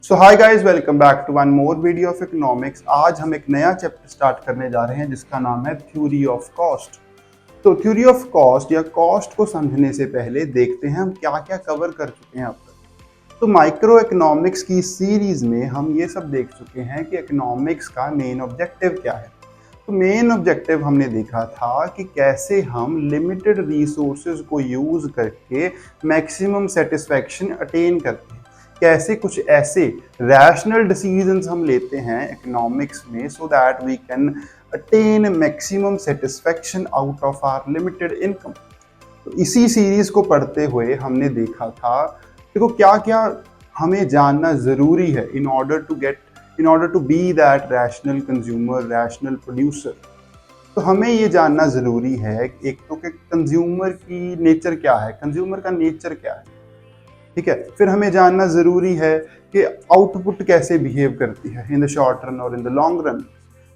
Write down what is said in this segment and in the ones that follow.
So hi guys, welcome back to one more video of economics. आज हम एक नया चैप्टर स्टार्ट करने जा रहे हैं जिसका नाम है थ्योरी ऑफ कॉस्ट। तो थ्योरी ऑफ कॉस्ट या कॉस्ट को समझने से पहले देखते हैं हम क्या क्या कवर कर चुके हैं अब तक। तो माइक्रो इकोनॉमिक्स की सीरीज में हम ये सब देख चुके हैं कि इकोनॉमिक्स का मेन ऑब्जेक्टिव क्या है। तो मेन ऑब्जेक्टिव हमने देखा था कि कैसे हम लिमिटेड रिसोर्सेज को यूज करके मैक्सिमम सेटिस्फैक्शन अटेन करते हैं, कैसे कुछ ऐसे रैशनल डिसीजंस हम लेते हैं इकोनॉमिक्स में so that we can attain maximum satisfaction out of our limited income. तो इसी सीरीज को पढ़ते हुए हमने देखा था, देखो क्या क्या हमें जानना जरूरी है in order to be that rational consumer, rational producer. तो हमें ये जानना जरूरी है एक तो कि कंज्यूमर की नेचर क्या है, कंज्यूमर का नेचर क्या है, ठीक है। फिर हमें जानना जरूरी है कि आउटपुट कैसे बिहेव करती है इन द शॉर्ट रन और इन द लॉन्ग रन।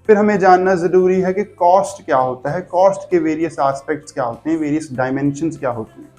फिर हमें जानना जरूरी है कि कॉस्ट क्या होता है, कॉस्ट के वेरियस एस्पेक्ट्स क्या होते हैं, वेरियस डायमेंशंस क्या होती हैं।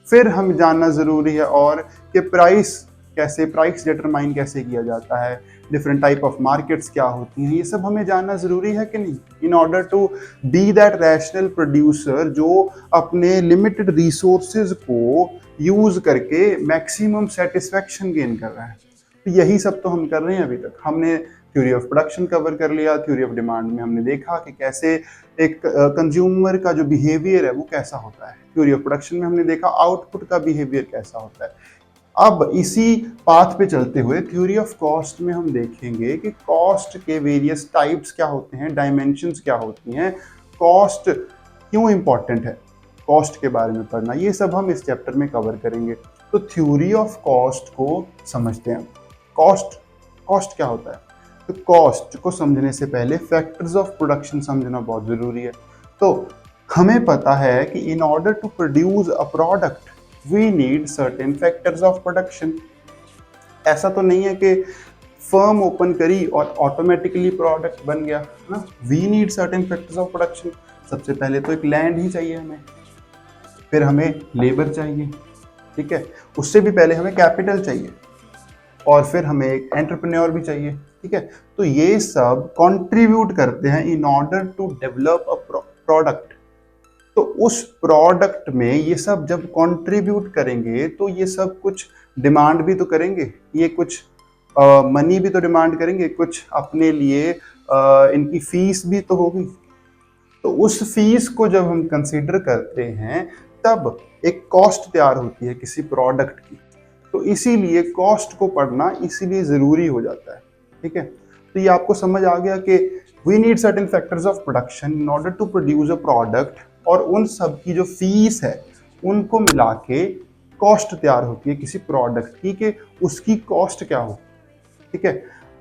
फिर हम जानना जरूरी है और कि प्राइस डिटरमाइन कैसे किया जाता है, डिफरेंट टाइप ऑफ मार्केट्स क्या होती हैं, ये सब हमें जानना जरूरी है कि नहीं, in order to be that rational producer जो अपने लिमिटेड रिसोर्सेज को यूज करके मैक्सिमम सेटिस्फैक्शन गेन कर रहा है। तो यही सब तो हम कर रहे हैं। अभी तक हमने थ्योरी ऑफ प्रोडक्शन कवर कर लिया, थ्योरी ऑफ डिमांड में हमने देखा कि कैसे एक कंज्यूमर का जो बिहेवियर है वो कैसा होता है, थ्योरी ऑफ प्रोडक्शन में हमने देखा आउटपुट का बिहेवियर कैसा होता है। अब इसी पाथ पे चलते हुए थ्योरी ऑफ कॉस्ट में हम देखेंगे कि कॉस्ट के वेरियस टाइप्स क्या होते हैं, डायमेंशंस क्या होती हैं, कॉस्ट क्यों इंपॉर्टेंट है, कॉस्ट के बारे में पढ़ना, ये सब हम इस चैप्टर में कवर करेंगे। तो थ्योरी ऑफ कॉस्ट को समझते हैं। कॉस्ट कॉस्ट क्या होता है? तो कॉस्ट को समझने से पहले फैक्टर्स ऑफ प्रोडक्शन समझना बहुत ज़रूरी है। तो हमें पता है कि in order to produce a product we need certain factors of production. ऐसा तो नहीं है कि फर्म ओपन करी और ऑटोमेटिकली प्रोडक्ट बन गया ना। We need certain factors of production. सबसे पहले तो एक लैंड ही चाहिए हमें, फिर हमें लेबर चाहिए, ठीक है, उससे भी पहले हमें कैपिटल चाहिए, और फिर हमें एक एंटरप्रेन्योर भी चाहिए, ठीक है। तो ये सब कंट्रीब्यूट करते हैं in order to develop a product. तो उस प्रोडक्ट में ये सब जब कंट्रीब्यूट करेंगे तो ये सब कुछ डिमांड भी तो करेंगे, ये कुछ मनी भी तो डिमांड करेंगे, कुछ अपने लिए इनकी फीस भी तो होगी। तो उस फीस को जब हम कंसीडर करते हैं तब एक कॉस्ट तैयार होती है किसी प्रोडक्ट की। तो इसीलिए कॉस्ट को पढ़ना इसीलिए ज़रूरी हो जाता है, ठीक है। तो ये आपको समझ आ गया कि we need certain factors of production in order to produce a product, और उन सब की जो फीस है उनको मिला के कॉस्ट तैयार होती है किसी प्रोडक्ट की कि उसकी कॉस्ट क्या हो, ठीक है।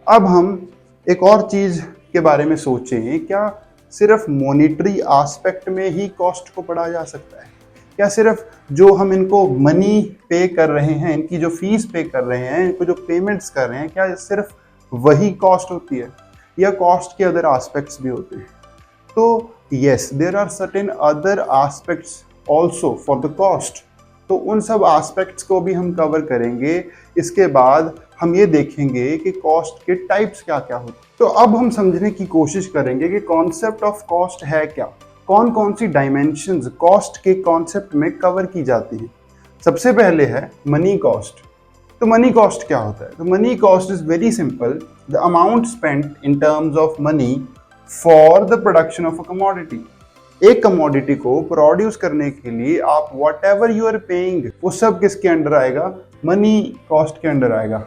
अब हम एक और चीज़ के बारे में सोचें, क्या सिर्फ मॉनिटरी एस्पेक्ट में ही कॉस्ट को पढ़ा जा सकता है? क्या सिर्फ जो हम इनको मनी पे कर रहे हैं, इनकी जो फीस पे कर रहे हैं, इनको जो पेमेंट्स कर रहे हैं, क्या सिर्फ वही कॉस्ट होती है या कॉस्ट के अदर एस्पेक्ट्स भी होते हैं? तो yes, there are certain other aspects also for the cost. तो उन सब एस्पेक्ट्स को भी हम कवर करेंगे। इसके बाद हम ये देखेंगे कि कॉस्ट के टाइप्स क्या क्या होते हैं। तो अब हम समझने की कोशिश करेंगे कि कॉन्सेप्ट ऑफ कॉस्ट है क्या, कौन कौन सी डायमेंशंस कॉस्ट के कॉन्सेप्ट में कवर की जाती हैं। सबसे पहले है मनी कॉस्ट। तो मनी कॉस्ट क्या होता है? तो money cost is very simple, the amount spent in terms of money for the production of a commodity. एक कमोडिटी को प्रोड्यूस करने के लिए आप whatever you are paying, वो सब किसके अंडर आएगा? मनी कॉस्ट के अंडर आएगा।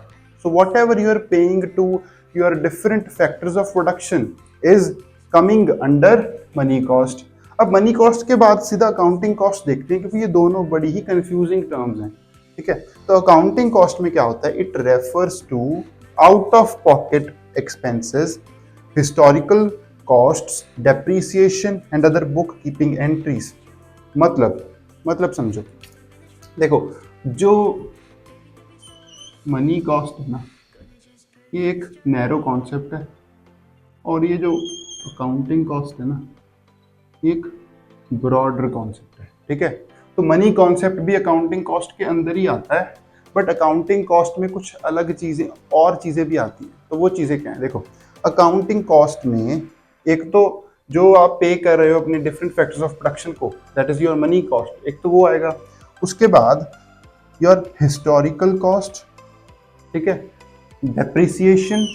So whatever you are paying to your different factors of production is coming under money cost. अब मनी कॉस्ट के बाद सीधा अकाउंटिंग कॉस्ट देखते हैं, क्योंकि ये दोनों बड़ी ही कंफ्यूजिंग टर्म्स हैं, ठीक है। तो अकाउंटिंग कॉस्ट में क्या होता है? It refers to out of pocket expenses, historical costs, depreciation and other book keeping entries. मतलब समझो, देखो जो मनी कॉस्ट है ना, ये एक नैरो कॉन्सेप्ट है, और ये जो अकाउंटिंग कॉस्ट है ना, ये एक ब्रॉडर कॉन्सेप्ट है, ठीक है। तो मनी कॉन्सेप्ट भी अकाउंटिंग कॉस्ट के अंदर ही आता है, बट अकाउंटिंग कॉस्ट में कुछ अलग चीज़ें और चीज़ें भी आती हैं। तो वो चीज़ें क्या हैं? देखो, अकाउंटिंग कॉस्ट में एक तो जो आप पे कर रहे हो अपने डिफरेंट फैक्टर्स ऑफ प्रोडक्शन को, that is your money cost, एक तो वो आएगा। उसके बाद योर हिस्टोरिकल कॉस्ट, ठीक है, depreciation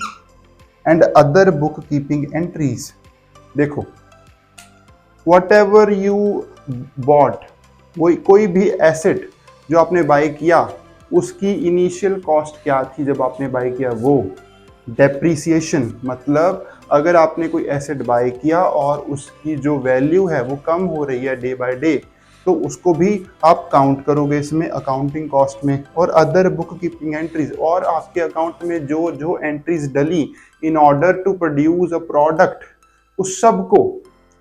and other book keeping entries. देखो, वट एवर यू बॉट, वो कोई भी एसेट जो आपने बाय किया उसकी इनिशियल कॉस्ट क्या थी जब आपने बाय किया, वो डेप्रिसिएशन, मतलब अगर आपने कोई एसेट बाय किया और उसकी जो वैल्यू है वो कम हो रही है डे बाय डे, तो उसको भी आप काउंट करोगे इसमें अकाउंटिंग कॉस्ट में। और अदर बुक कीपिंग एंट्रीज, और आपके अकाउंट में जो जो entries duly in order to produce a product, उस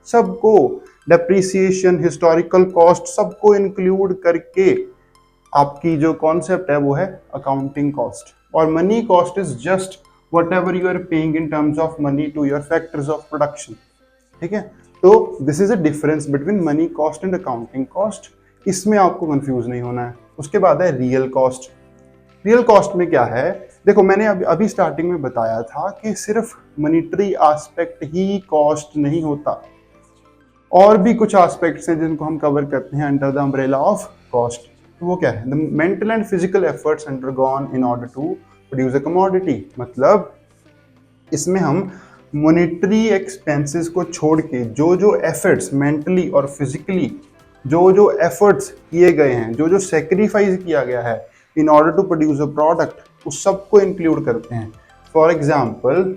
सबको डेप्रिसिएशन, हिस्टोरिकल कॉस्ट, सबको इंक्लूड करके आपकी जो कॉन्सेप्ट है वो है अकाउंटिंग कॉस्ट। और money cost is just whatever you are paying in terms of money to your factors of production, ठीक है। तो this is a difference between money cost and accounting cost, इसमें आपको confuse नहीं होना है। उसके बाद है रियल कॉस्ट। रियल कॉस्ट में क्या है? देखो, मैंने अभी स्टार्टिंग में बताया था कि सिर्फ मॉनिटरी एस्पेक्ट ही कॉस्ट नहीं होता, और भी कुछ एस्पेक्ट्स हैं जिनको हम कवर करते हैं under the umbrella of cost. तो वो क्या है? The mental and physical efforts undergone in order to produce a commodity. मतलब इसमें हम मॉनिटरी एक्सपेंसेस को छोड़ के जो जो एफर्ट्स मेंटली और फिजिकली जो जो एफर्ट्स किए गए हैं, जो जो सेक्रीफाइस किया गया है in order to produce a product, उस सबको इंक्लूड करते हैं। फॉर एग्जाम्पल,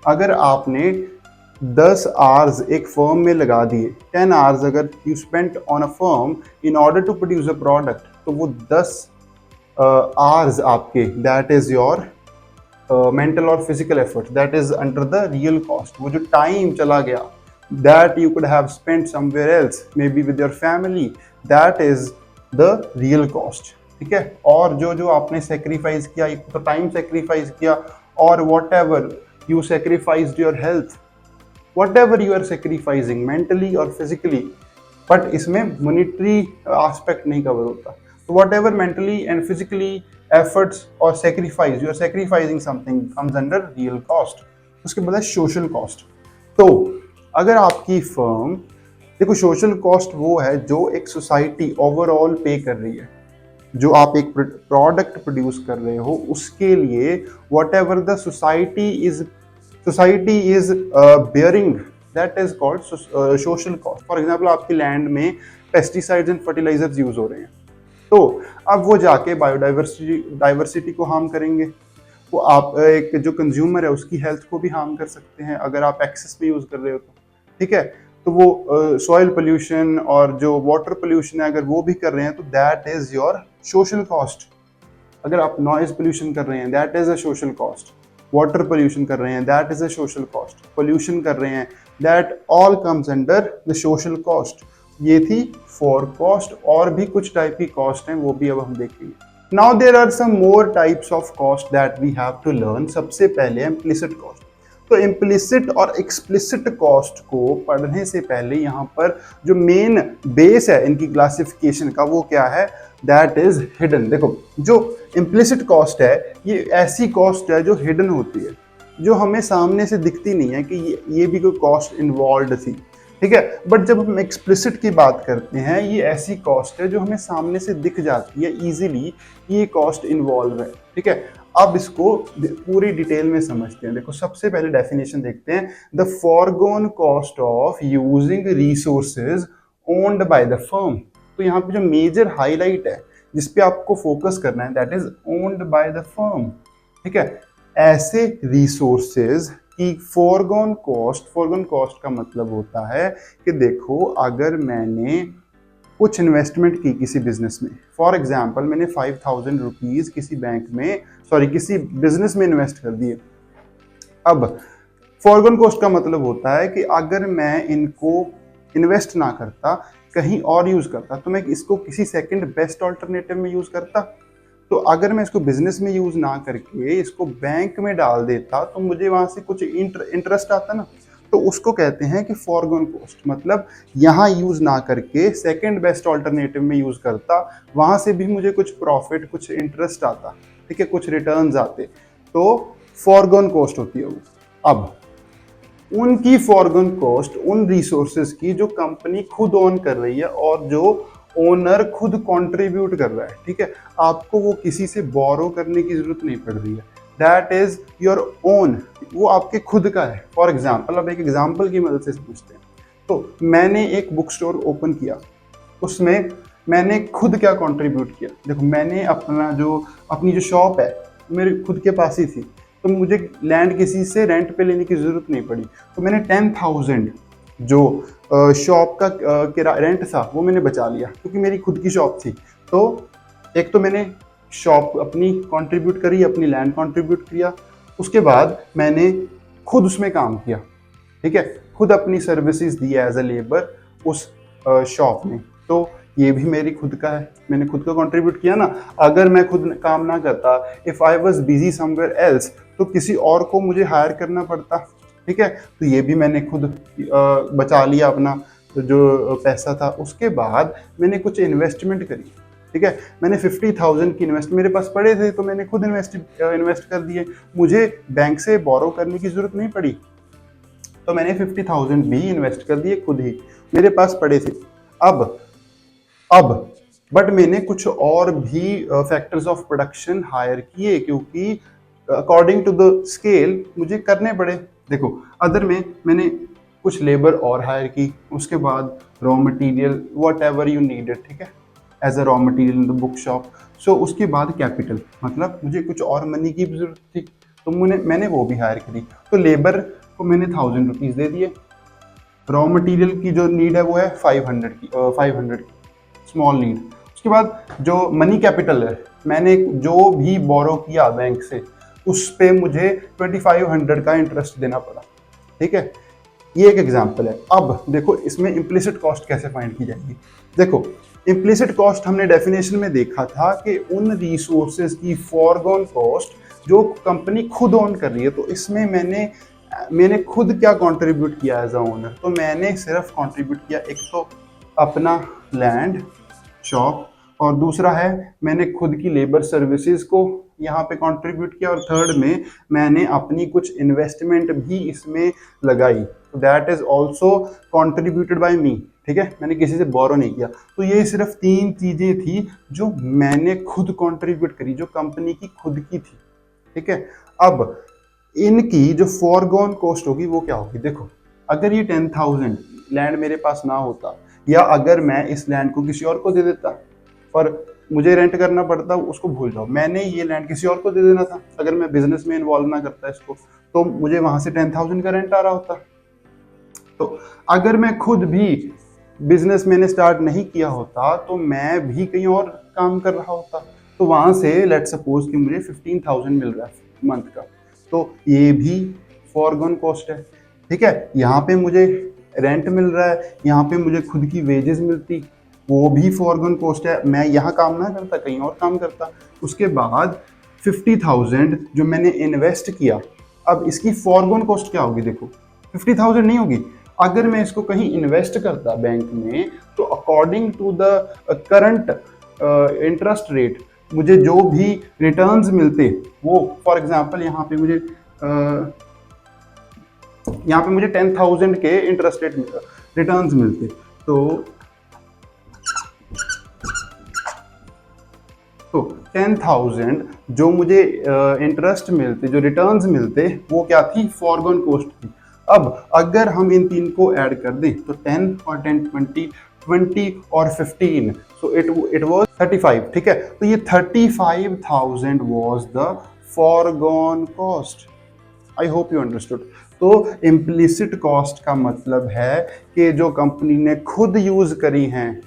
अगर आपने 10 आवर्स एक फर्म में लगा दिए, 10 आवर्स अगर you spent on a firm in order to produce a product, तो वो 10 आवर्स आपके, दैट इज योर मेंटल और physical effort, that is under the real cost. वो जो टाइम चला गया that you could have spent somewhere else, maybe with your family, that is the real cost, ठीक है। और जो जो आपने सेक्रीफाइस किया, एक तो टाइम सेक्रीफाइस किया, और whatever you sacrificed your health, whatever you are sacrificing mentally or physically, but इसमें मॉनिटरी एस्पेक्ट नहीं कवर होता। तो whatever mentally and physically efforts और sacrifice, you are sacrificing something, comes under real cost. उसके बाद है social cost. तो अगर आपकी फर्म, देखो, सोशल कॉस्ट वो है जो एक सोसाइटी ओवरऑल पे कर रही है। जो आप एक प्रोडक्ट प्रोड्यूस कर रहे हो उसके लिए what ever the society is bearing, that is called social cost. For example, आपकी लैंड में पेस्टिसाइड्स एंड फर्टिलाइजर्स यूज हो रहे हैं, तो अब वो जाके बायोडाइवर्सिटी को हार्म करेंगे। वो आप एक जो कंज्यूमर है उसकी हेल्थ को भी हार्म कर सकते हैं अगर आप एक्सेस में यूज कर रहे हो तो, ठीक है। तो वो सॉइल पोल्यूशन और जो वाटर पोल्यूशन है अगर वो भी कर रहे हैं तो that is your social cost. अगर आप नॉइज पोल्यूशन कर रहे हैं that is a social cost, water pollution कर रहे हैं that is a social cost, pollution कर रहे हैं, that all comes under the social cost. ये थी फॉर कॉस्ट, और भी कुछ टाइप की कॉस्ट हैं वो भी अब हम देखेंगे। Now there are some more types of cost that we have to learn. सबसे पहले इम्प्लिसिट कॉस्ट। तो इम्प्लिसिट और एक्सप्लिसिट कॉस्ट को पढ़ने से पहले यहाँ पर जो मेन बेस है इनकी क्लासिफिकेशन का वो क्या है, दैट इज हिडन। देखो, जो इम्प्लिसिट कॉस्ट है ये ऐसी कॉस्ट है जो हिडन होती है, जो हमें सामने से दिखती नहीं है कि ये भी कोई कॉस्ट इन्वॉल्व थी, ठीक है। बट जब हम एक्सप्लिसिट की बात करते हैं, ये ऐसी कॉस्ट है जो हमें सामने से दिख जाती है इजीली, ये कॉस्ट इन्वॉल्व है, ठीक है। अब इसको पूरी डिटेल में समझते हैं। देखो, सबसे पहले डेफिनेशन देखते हैं, the foregone cost of using resources owned by the firm. तो यहाँ पे जो मेजर हाईलाइट है जिसपे आपको फोकस करना है, that is owned by the firm, ठीक है। ऐसे रिसोर्सेज की फॉरगोन कॉस्ट का मतलब होता है कि देखो, अगर मैंने कुछ इन्वेस्टमेंट की किसी बिजनेस में, फॉर एग्जाम्पल मैंने 5,000 रुपीज किसी किसी बिजनेस में इन्वेस्ट कर दिए। अब फॉरगोन कॉस्ट का मतलब होता है कि अगर मैं इनको इन्वेस्ट ना करता, कहीं और यूज करता, तो मैं इसको किसी सेकंड बेस्ट ऑल्टरनेटिव में यूज करता। तो अगर मैं इसको बिजनेस में यूज ना करके इसको बैंक में डाल देता तो मुझे वहां से कुछ इंटरेस्ट आता ना। तो उसको कहते हैं कि फॉरगॉन कॉस्ट, मतलब यहाँ यूज ना करके सेकंड बेस्ट ऑल्टरनेटिव में यूज करता, वहां से भी मुझे कुछ प्रॉफिट, कुछ इंटरेस्ट आता, ठीक है, कुछ रिटर्न्स आते, तो फॉरगॉन कॉस्ट होती है वो। अब उनकी फॉरगॉन कॉस्ट उन रिसोर्सेज की जो कंपनी खुद ओन कर रही है और जो ओनर खुद कंट्रीब्यूट कर रहा है, ठीक है, आपको वो किसी से बोरो करने की जरूरत नहीं पड़ रही है, दैट इज योर ओन, वो आपके खुद का है। फॉर एग्जाम्पल, अब एक एग्जाम्पल की मदद से समझते हैं। तो मैंने एक बुक स्टोर ओपन किया, उसमें मैंने खुद क्या कंट्रीब्यूट किया, देखो मैंने अपनी जो शॉप है मेरे खुद के पास ही थी, तो मुझे लैंड किसी से रेंट पे लेने की ज़रूरत नहीं पड़ी, तो मैंने 10,000 जो शॉप का किराया रेंट था वो मैंने बचा लिया, क्योंकि मेरी खुद की शॉप थी। तो एक तो मैंने शॉप अपनी कंट्रीब्यूट करी, अपनी लैंड कंट्रीब्यूट किया, उसके बाद मैंने खुद उसमें काम किया, ठीक है, खुद अपनी सर्विसेज दी एज अ लेबर उस शॉप में, तो ये भी मेरी खुद का है, मैंने खुद का कंट्रीब्यूट किया ना। अगर मैं खुद काम ना करता, if I was busy somewhere else, तो किसी और को मुझे हायर करना पड़ता, ठीक है, तो ये भी मैंने खुद बचा लिया अपना जो पैसा था। उसके बाद मैंने कुछ इन्वेस्टमेंट करी, ठीक है, मैंने 50,000 की इन्वेस्ट मेरे पास पड़े थे, तो मैंने खुद इन्वेस्ट कर दिए, मुझे बैंक से बोरो करने की जरूरत नहीं पड़ी, तो मैंने 50,000 भी इन्वेस्ट कर दिए खुद ही, मेरे पास पड़े थे। अब बट मैंने कुछ और भी फैक्टर्स ऑफ प्रोडक्शन हायर किए, क्योंकि अकॉर्डिंग टू द स्केल मुझे करने पड़े। देखो अदर में मैंने कुछ लेबर और हायर की, उसके बाद raw material whatever you needed, ठीक है, as a raw material in the book shop. So उसके बाद कैपिटल, मतलब मुझे कुछ और मनी की भी जरूरत थी, तो मैंने वो भी हायर करी, तो लेबर को मैंने 1,000 रुपीज़ दे दिए, रॉ मटेरियल की जो नीड है वो है 500 की स्मॉल नीड। उसके बाद जो मनी कैपिटल है, मैंने जो भी बोरो किया बैंक से, उस पे मुझे 2500 का इंटरेस्ट देना पड़ा, ठीक है, ये एक एग्जांपल है। अब देखो इसमें इम्प्लिसिट कॉस्ट कैसे फाइंड की जाएगी। देखो इम्प्लिसिट कॉस्ट हमने डेफिनेशन में देखा था कि उन रिसोर्सेज की फॉरगॉन कॉस्ट जो कंपनी खुद ओन कर रही है, तो इसमें मैंने खुद क्या कंट्रीब्यूट किया एज अ ओनर, तो मैंने सिर्फ कंट्रीब्यूट किया एक तो अपना लैंड शॉप, और दूसरा है मैंने खुद की लेबर सर्विसेज को यहाँ पे कंट्रीब्यूट किया, और थर्ड में मैंने अपनी कुछ इन्वेस्टमेंट भी इसमें लगाई, तो that is also contributed by me, ठीक है, मैंने किसी से बोरो नहीं किया। तो ये सिर्फ 3 चीजें थी जो मैंने खुद कंट्रीब्यूट करी, जो कंपनी की खुद की थी, ठीक है। अब इनकी जो फॉरगॉन कॉस्ट होगी वो क्या होगी, देखो अगर ये 10,000 लैंड मेरे पास ना होता, या अगर मैं इस लैंड को किसी और को दे देता, और मुझे रेंट करना पड़ता, उसको भूल जाओ, मैंने ये लैंड किसी और को दे देना था, अगर मैं बिजनेस में इन्वॉल्व ना करता इसको, तो मुझे वहां से 10,000 का रेंट आ रहा होता। तो अगर मैं खुद भी बिजनेस मैंने स्टार्ट नहीं किया होता, तो मैं भी कहीं और काम कर रहा होता, तो वहां से लेट सपोज कि मुझे 15,000 मिल रहा है मंथ का, तो ये भी फॉरगॉन कॉस्ट है, ठीक है। यहाँ पे मुझे रेंट मिल रहा है, यहाँ पे मुझे खुद की वेजेस मिलती, वो भी फॉरगॉन कॉस्ट है, मैं यहाँ काम ना करता कहीं और काम करता। उसके बाद 50,000 जो मैंने इन्वेस्ट किया, अब इसकी फॉरगॉन कॉस्ट क्या होगी, देखो 50,000 नहीं होगी, अगर मैं इसको कहीं इन्वेस्ट करता बैंक में, तो according to the current interest rate मुझे जो भी रिटर्न्स मिलते, वो फॉर एग्जांपल यहाँ पे मुझे 10,000 के इंटरेस्ट रेट रिटर्न्स मिलते, तो 10,000 जो मुझे इंटरेस्ट मिलते, जो रिटर्न्स मिलते, वो क्या थी, फॉरगॉन कॉस्ट थी। अब अगर हम इन तीन को ऐड कर दें, तो 10 और 10 20 और 15, सो इट वाज 35, ठीक है, तो ये 35,000 was the foregone cost. I hope you understood. तो इम्प्लिसिट कॉस्ट का मतलब है कि जो कंपनी ने खुद यूज करी हैं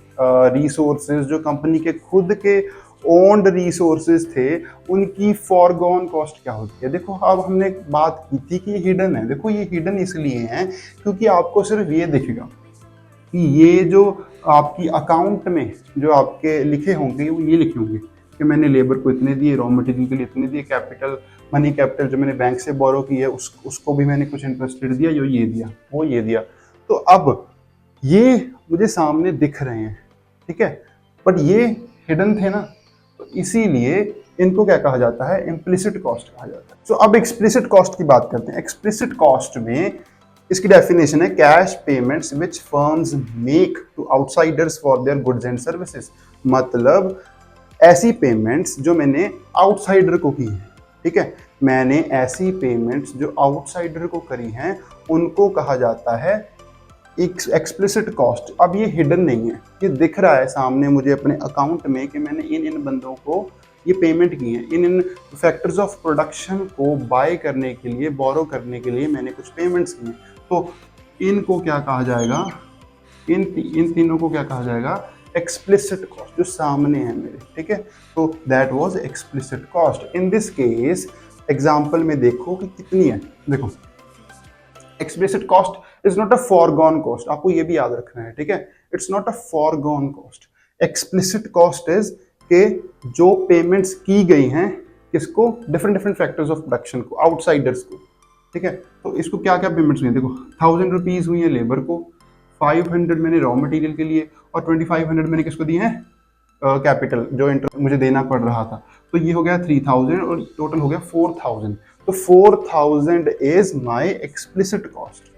रिसोर्सेज, जो कंपनी के खुद के ओन्ड रिसोर्सेज थे, उनकी फॉरगॉन कॉस्ट क्या होती है। देखो अब हमने बात की थी कि ये हिडन है, देखो ये हिडन इसलिए है क्योंकि आपको सिर्फ ये दिखेगा कि ये जो आपकी अकाउंट में जो आपके लिखे होंगे वो ये लिखे होंगे कि मैंने लेबर को इतने दिए, रॉ मटेरियल के लिए इतने दिए, कैपिटल मनी कैपिटल जो मैंने बैंक से बोरो की है उसको भी मैंने कुछ इंटरेस्ट दिया, जो ये दिया वो ये दिया। तो अब ये मुझे सामने दिख रहे हैं, ठीक है, बट ये हिडन थे ना, तो इसीलिए इनको क्या कहा जाता है, इम्प्लिसिट कॉस्ट कहा जाता है। सो अब एक्सप्लिसिट कॉस्ट की बात करते हैं। एक्सप्लिसिट कॉस्ट में इसकी डेफिनेशन है cash payments which firms make to outsiders for their goods and services. मतलब ऐसी पेमेंट्स जो मैंने आउटसाइडर को की है, ठीक है, मैंने ऐसी पेमेंट्स जो आउटसाइडर को करी हैं उनको कहा जाता है एक्सप्लिसिट कॉस्ट। अब ये हिडन नहीं है, ये दिख रहा है सामने मुझे अपने अकाउंट में कि मैंने इन बंदों को ये पेमेंट की है, इन फैक्टर्स ऑफ प्रोडक्शन को बाय करने के लिए, बोरो करने के लिए मैंने कुछ पेमेंट्स की हैं। तो इनको क्या कहा जाएगा, इन तीनों को क्या कहा जाएगा, एक्सप्लिसिट कॉस्ट, जो सामने है मेरे, ठीक है। तो that was explicit cost. In this case example में देखो कि कितनी है। देखो, explicit cost is not a foregone cost, आपको ये भी याद रखना है, ठीक है। It's not a foregone cost. Explicit cost is के जो पेमेंट्स की गई हैं किसको, डिफरेंट फैक्टर्स ऑफ प्रोडक्शन को, आउटसाइडर्स को, ठीक है। तो इसको क्या क्या पेमेंट्स हुई हैं, देखो 1000 रुपीज हुई है लेबर को, 500 मैंने रॉ मटेरियल के लिए, और 2500 मैंने किसको दिए हैं, कैपिटल जो इंटरेस्ट मुझे देना पड़ रहा था। तो ये हो गया 3000 और टोटल हो गया 4000। तो 4000 इज माय एक्सप्लिसिट कॉस्ट।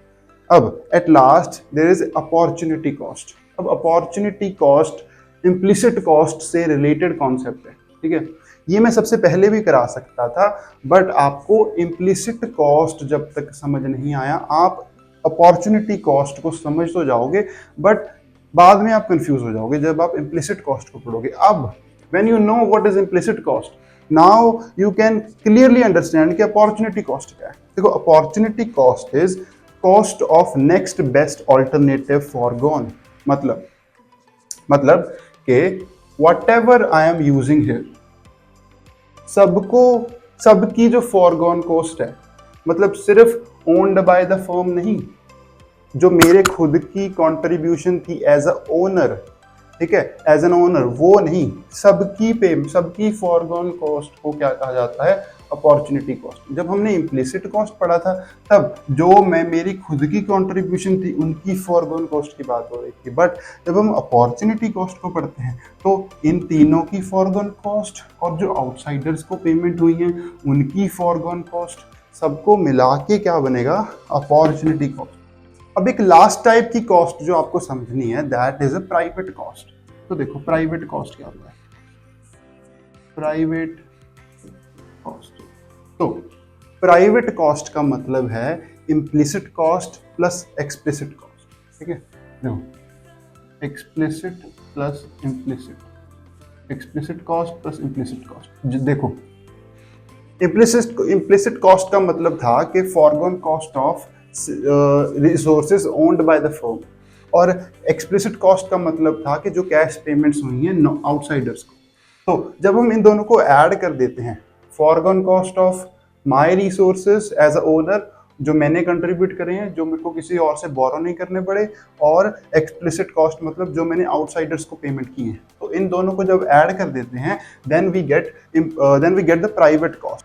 अब at last there is opportunity cost. अब अपॉर्चुनिटी कॉस्ट इम्प्लिसिट कॉस्ट से रिलेटेड कॉन्सेप्ट है, ठीक है। ये मैं सबसे पहले भी करा सकता था, बट आपको इम्प्लिसिट कॉस्ट जब तक समझ नहीं आया, आप अपॉर्चुनिटी कॉस्ट को समझ तो जाओगे, बट बाद में आप कंफ्यूज हो जाओगे जब आप इम्प्लिसिट कॉस्ट को पढ़ोगे। अब when you know what is implicit cost, now you can clearly understand कि अपॉर्चुनिटी कॉस्ट क्या है। देखो, opportunity cost is cost of next best alternative foregone. मतलब कि whatever I am using here, सबकी जो फॉरगॉन कॉस्ट है, मतलब सिर्फ ओन्ड बाय द फर्म नहीं, जो मेरे खुद की कंट्रीब्यूशन थी एज अ ओनर, ठीक है, एज एन ओनर, वो नहीं, सबकी फॉरगॉन कॉस्ट को क्या कहा जाता है, अपॉर्चुनिटी कॉस्ट। जब हमने इम्प्लिसिट कॉस्ट पढ़ा था तब जो मेरी खुद की कंट्रीब्यूशन थी उनकी फॉरगॉन कॉस्ट की बात हो रही थी, बट जब हम अपॉर्चुनिटी कॉस्ट को पढ़ते हैं तो इन तीनों की फॉरगॉन कॉस्ट और जो आउटसाइडर्स को पेमेंट हुई है उनकी फॉरगॉन कॉस्ट, सबको मिला के क्या बनेगा, अपॉर्चुनिटी कॉस्ट। अब एक लास्ट टाइप की कॉस्ट जो आपको समझनी है, that is a private cost. तो देखो, प्राइवेट कॉस्ट क्या होता है, प्राइवेट कॉस्ट। तो प्राइवेट कॉस्ट का मतलब है implicit cost plus explicit cost, ठीक है। देखो, explicit plus implicit, explicit cost plus implicit cost. देखो, इम्प्लिसिट कॉस्ट का मतलब था कि foregone cost of resources owned by the firm, और एक्सप्लिसिट कॉस्ट का मतलब था कि जो कैश पेमेंट्स हुई हैं आउटसाइडर्स को। तो जब हम इन दोनों को ऐड कर देते हैं, foregone cost of my resources as a owner, जो मैंने कंट्रीब्यूट करे हैं, जो मेरे को किसी और से बोरो नहीं करने पड़े, और एक्सप्लिसिट कॉस्ट मतलब जो मैंने आउटसाइडर्स को पेमेंट की है, तो इन दोनों को जब ऐड कर देते हैं then we get the private cost.